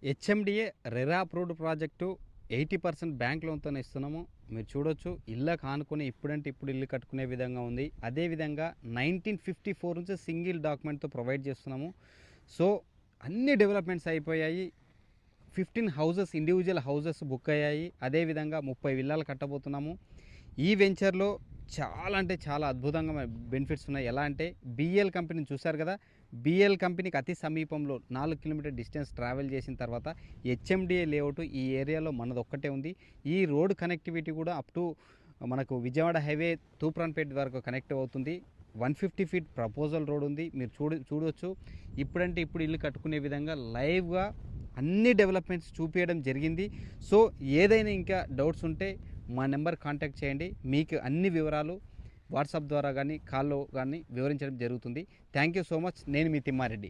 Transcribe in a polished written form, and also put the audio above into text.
HMDA RERA approved project 80% bank లోన్తోనే ఇస్తున్నాము. మీరు చూడొచ్చు ఇళ్ళకి ఆనుకొని ఇప్పుడంటే ఇప్పుడు ఇల్లు కట్టుకునే విధంగా ఉంది. అదేవిధంగా 1954 నుంచి సింగిల్ డాక్యుమెంట్తో ప్రొవైడ్ చేస్తున్నాము. సో అన్ని డెవలప్మెంట్స్ అయిపోయాయి. 15 హౌజెస్ ఇండివిజువల్ హౌజెస్ బుక్ అయ్యాయి. అదేవిధంగా 30 విల్లాలు కట్టబోతున్నాము. ఈ వెంచర్లో చాలా అంటే చాలా అద్భుతంగా బెనిఫిట్స్ ఉన్నాయి. ఎలా అంటే బిఎల్ కంపెనీని చూశారు కదా, బిఎల్ కంపెనీకి అతి సమీపంలో 4 కిలోమీటర్ డిస్టెన్స్ ట్రావెల్ చేసిన తర్వాత హెచ్ఎండిఏ లేఅవుట్ ఈ ఏరియాలో మనది ఒక్కటే ఉంది. ఈ రోడ్ కనెక్టివిటీ కూడా అప్ టు మనకు విజయవాడ హైవే తూప్రాన్పేట వరకు కనెక్ట్ అవుతుంది. 150 ఫీట్ ప్రపోజల్ రోడ్ ఉంది. మీరు చూడవచ్చు ఇప్పుడంటే ఇప్పుడు ఇల్లు కట్టుకునే విధంగా లైవ్గా అన్ని డెవలప్మెంట్స్ చూపించడం జరిగింది. సో ఏదైనా ఇంకా డౌట్స్ ఉంటే మా నెంబర్ కాంటాక్ట్ చేయండి. మీకు అన్ని వివరాలు వాట్సాప్ ద్వారా కానీ కాల్లో కానీ వివరించడం జరుగుతుంది. Thank you so much. నేను మీ తిమ్మారెడ్డి.